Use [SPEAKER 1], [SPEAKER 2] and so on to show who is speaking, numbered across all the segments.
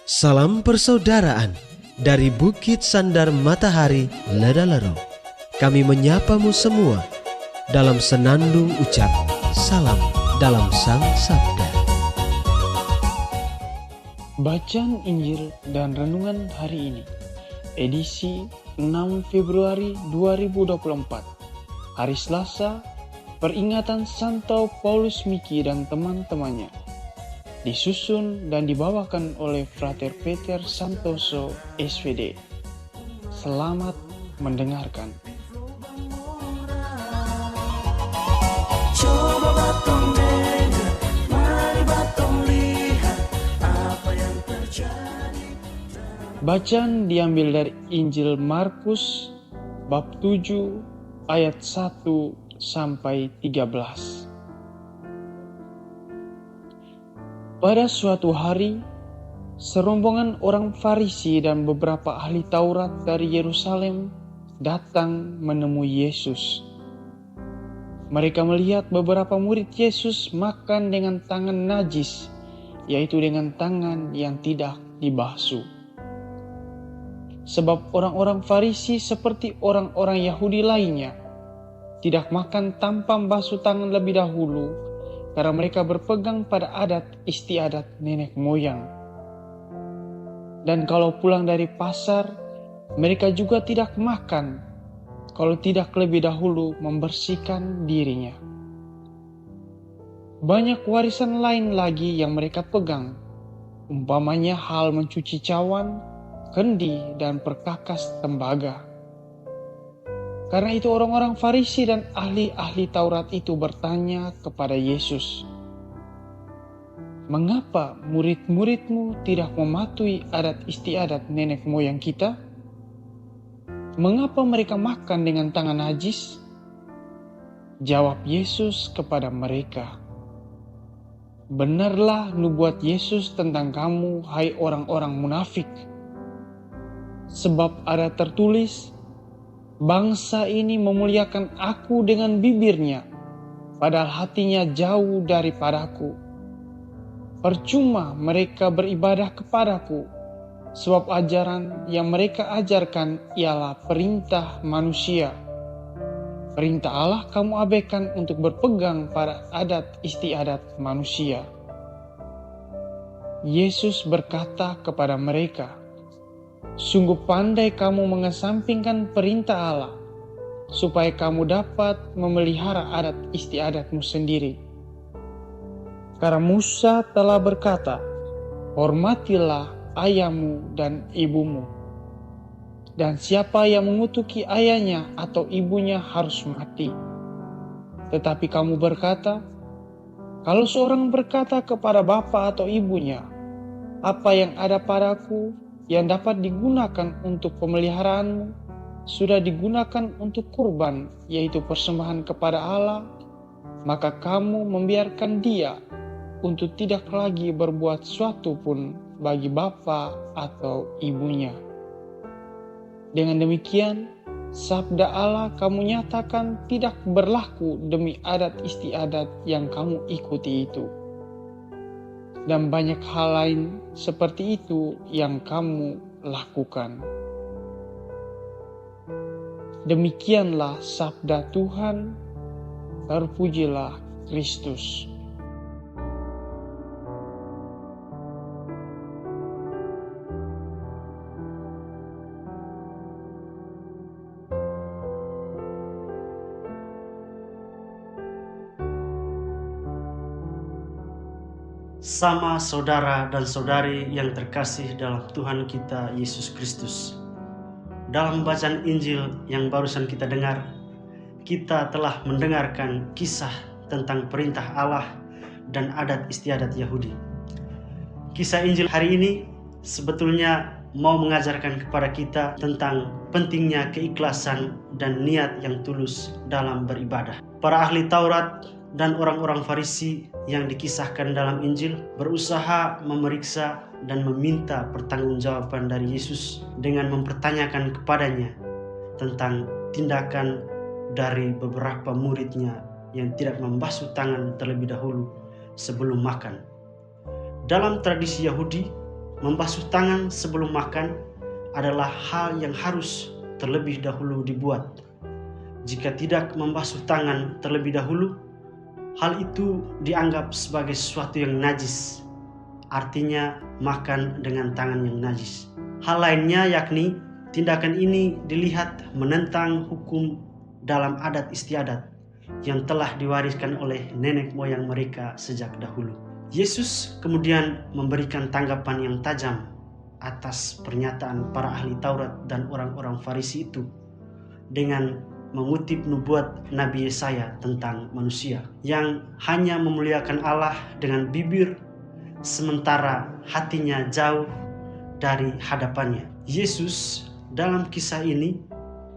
[SPEAKER 1] Salam persaudaraan dari Bukit Sandar Matahari Ledalero. Kami menyapamu semua dalam senandung ucap salam dalam Sang Sabda.
[SPEAKER 2] Bacaan Injil dan Renungan hari ini, edisi 6 Februari 2024, hari Selasa, peringatan Santo Paulus Miki dan teman-temannya, disusun dan dibawakan oleh Frater Peter Santoso, SVD. Selamat mendengarkan.
[SPEAKER 3] Coba batong dengar, mari batong lihat apa yang terjadi.
[SPEAKER 2] Bacaan diambil dari Injil Markus bab 7 ayat 1 sampai 13. Pada suatu hari, serombongan orang Farisi dan beberapa ahli Taurat dari Yerusalem datang menemui Yesus. Mereka melihat beberapa murid Yesus makan dengan tangan najis, yaitu dengan tangan yang tidak dibasuh. Sebab orang-orang Farisi seperti orang-orang Yahudi lainnya, tidak makan tanpa membasuh tangan lebih dahulu, karena mereka berpegang pada adat istiadat nenek moyang. Dan kalau pulang dari pasar, mereka juga tidak makan kalau tidak lebih dahulu membersihkan dirinya. Banyak warisan lain lagi yang mereka pegang, umpamanya hal mencuci cawan, kendi, dan perkakas tembaga. Karena itu orang-orang Farisi dan ahli-ahli Taurat itu bertanya kepada Yesus, "Mengapa murid-muridmu tidak mematuhi adat istiadat nenek moyang kita? Mengapa mereka makan dengan tangan najis?" Jawab Yesus kepada mereka, "Benarlah nubuat Yesus tentang kamu, hai orang-orang munafik. Sebab ada tertulis, bangsa ini memuliakan aku dengan bibirnya, padahal hatinya jauh daripadaku. Percuma mereka beribadah kepadaku, sebab ajaran yang mereka ajarkan ialah perintah manusia. Perintah Allah kamu abaikan untuk berpegang pada adat istiadat manusia." Yesus berkata kepada mereka, "Sungguh pandai kamu mengesampingkan perintah Allah, supaya kamu dapat memelihara adat istiadatmu sendiri. Karena Musa telah berkata, hormatilah ayahmu dan ibumu. Dan siapa yang mengutuki ayahnya atau ibunya harus mati. Tetapi kamu berkata, kalau seorang berkata kepada bapa atau ibunya, apa yang ada padaku yang dapat digunakan untuk pemeliharaanmu, sudah digunakan untuk kurban, yaitu persembahan kepada Allah, maka kamu membiarkan dia untuk tidak lagi berbuat suatu pun bagi bapa atau ibunya. Dengan demikian, sabda Allah kamu nyatakan tidak berlaku demi adat istiadat yang kamu ikuti itu. Dan banyak hal lain seperti itu yang kamu lakukan." Demikianlah sabda Tuhan, terpujilah Kristus.
[SPEAKER 4] Sama saudara dan saudari yang terkasih dalam Tuhan kita Yesus Kristus. Dalam bacaan Injil yang barusan kita dengar, kita telah mendengarkan kisah tentang perintah Allah dan adat istiadat Yahudi. Kisah Injil hari ini sebetulnya mau mengajarkan kepada kita tentang pentingnya keikhlasan dan niat yang tulus dalam beribadah. Para ahli Taurat dan orang-orang Farisi yang dikisahkan dalam Injil berusaha memeriksa dan meminta pertanggungjawaban dari Yesus dengan mempertanyakan kepadanya tentang tindakan dari beberapa muridnya yang tidak membasuh tangan terlebih dahulu sebelum makan. Dalam tradisi Yahudi, membasuh tangan sebelum makan adalah hal yang harus terlebih dahulu dibuat. Jika tidak membasuh tangan terlebih dahulu, hal itu dianggap sebagai sesuatu yang najis. Artinya makan dengan tangan yang najis. Hal lainnya yakni tindakan ini dilihat menentang hukum dalam adat istiadat yang telah diwariskan oleh nenek moyang mereka sejak dahulu. Yesus kemudian memberikan tanggapan yang tajam atas pernyataan para ahli Taurat dan orang-orang Farisi itu dengan mengutip nubuat Nabi Yesaya tentang manusia yang hanya memuliakan Allah dengan bibir sementara hatinya jauh dari hadapannya. Yesus dalam kisah ini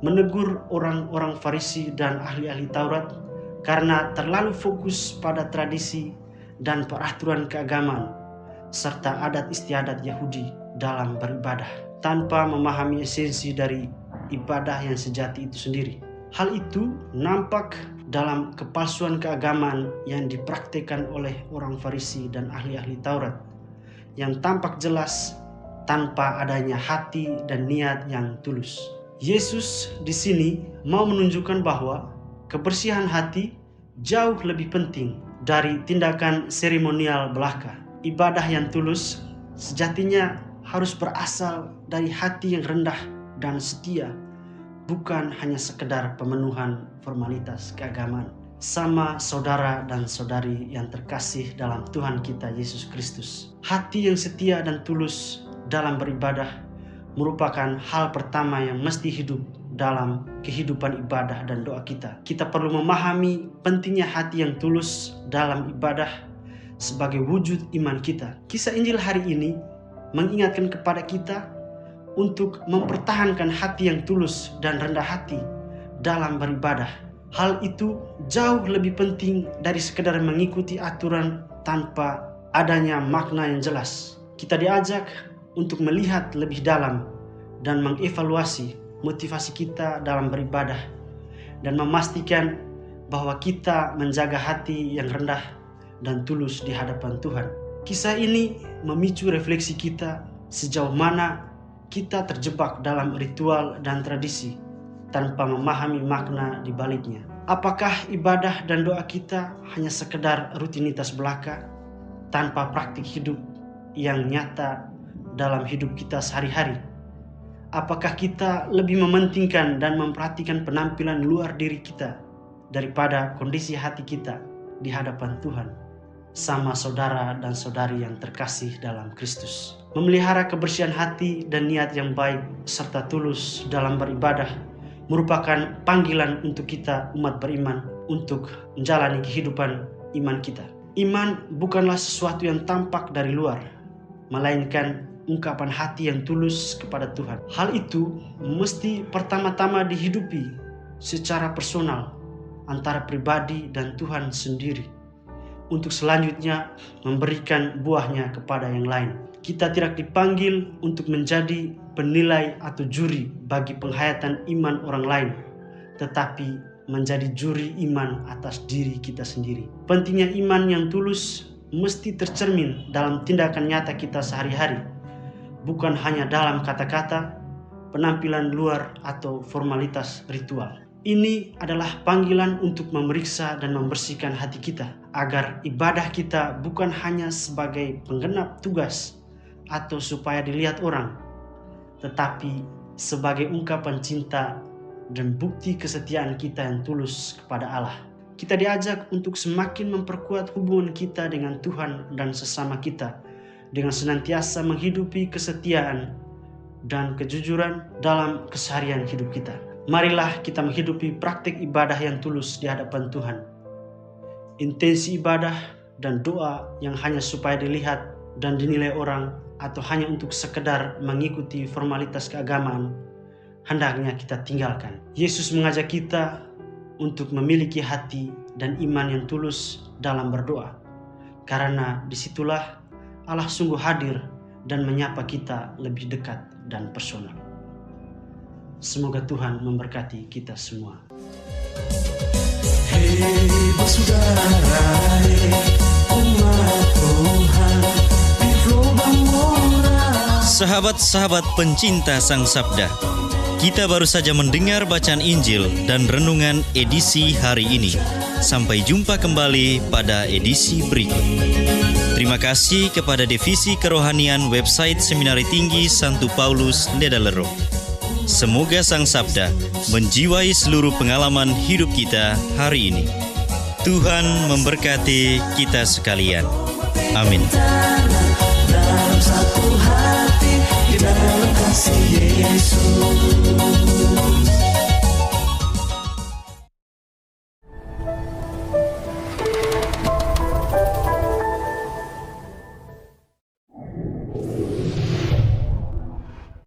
[SPEAKER 4] menegur orang-orang Farisi dan ahli-ahli Taurat karena terlalu fokus pada tradisi dan peraturan keagamaan serta adat istiadat Yahudi dalam beribadah tanpa memahami esensi dari ibadah yang sejati itu sendiri. Hal itu nampak dalam kepalsuan keagamaan yang dipraktikkan oleh orang Farisi dan ahli-ahli Taurat yang tampak jelas tanpa adanya hati dan niat yang tulus. Yesus di sini mau menunjukkan bahwa kebersihan hati jauh lebih penting dari tindakan seremonial belaka. Ibadah yang tulus sejatinya harus berasal dari hati yang rendah dan setia, bukan hanya sekedar pemenuhan formalitas keagamaan. Sama saudara dan saudari yang terkasih dalam Tuhan kita Yesus Kristus, hati yang setia dan tulus dalam beribadah merupakan hal pertama yang mesti hidup dalam kehidupan ibadah dan doa kita. Kita perlu memahami pentingnya hati yang tulus dalam ibadah sebagai wujud iman kita. Kisah Injil hari ini mengingatkan kepada kita untuk mempertahankan hati yang tulus dan rendah hati dalam beribadah. Hal itu jauh lebih penting dari sekedar mengikuti aturan tanpa adanya makna yang jelas. Kita diajak untuk melihat lebih dalam dan mengevaluasi motivasi kita dalam beribadah dan memastikan bahwa kita menjaga hati yang rendah dan tulus di hadapan Tuhan. Kisah ini memicu refleksi kita sejauh mana kita terjebak dalam ritual dan tradisi tanpa memahami makna di baliknya. Apakah ibadah dan doa kita hanya sekedar rutinitas belaka tanpa praktik hidup yang nyata dalam hidup kita sehari-hari? Apakah kita lebih mementingkan dan memperhatikan penampilan luar diri kita daripada kondisi hati kita di hadapan Tuhan? Sama saudara dan saudari yang terkasih dalam Kristus, memelihara kebersihan hati dan niat yang baik serta tulus dalam beribadah merupakan panggilan untuk kita umat beriman untuk menjalani kehidupan iman kita. Iman bukanlah sesuatu yang tampak dari luar, melainkan ungkapan hati yang tulus kepada Tuhan. Hal itu mesti pertama-tama dihidupi secara personal antara pribadi dan Tuhan sendiri, untuk selanjutnya memberikan buahnya kepada yang lain. Kita tidak dipanggil untuk menjadi penilai atau juri bagi penghayatan iman orang lain, tetapi menjadi juri iman atas diri kita sendiri. Pentingnya iman yang tulus mesti tercermin dalam tindakan nyata kita sehari-hari, bukan hanya dalam kata-kata, penampilan luar, atau formalitas ritual. Ini adalah panggilan untuk memeriksa dan membersihkan hati kita, agar ibadah kita bukan hanya sebagai penggenap tugas atau supaya dilihat orang, tetapi sebagai ungkapan cinta dan bukti kesetiaan kita yang tulus kepada Allah. Kita diajak untuk semakin memperkuat hubungan kita dengan Tuhan dan sesama kita, dengan senantiasa menghidupi kesetiaan dan kejujuran dalam keseharian hidup kita. Marilah kita menghidupi praktik ibadah yang tulus di hadapan Tuhan. Intensi ibadah dan doa yang hanya supaya dilihat dan dinilai orang, atau hanya untuk sekedar mengikuti formalitas keagamaan, hendaknya kita tinggalkan. Yesus mengajak kita untuk memiliki hati dan iman yang tulus dalam berdoa, karena disitulah Allah sungguh hadir dan menyapa kita lebih dekat dan personal. Semoga Tuhan memberkati kita semua.
[SPEAKER 3] Hei bersaudara, umat Tuhan di lubang murah
[SPEAKER 5] Sahabat-sahabat pencinta Sang Sabda, kita baru saja mendengar bacaan Injil dan renungan edisi hari ini. Sampai jumpa kembali pada edisi berikut. Terima kasih kepada Divisi Kerohanian website Seminari Tinggi Santo Paulus Ledalero. Semoga Sang Sabda menjiwai seluruh pengalaman hidup kita hari ini. Tuhan memberkati kita sekalian. Amin.
[SPEAKER 3] Dalam satu hati, di dalam kasih Yesus.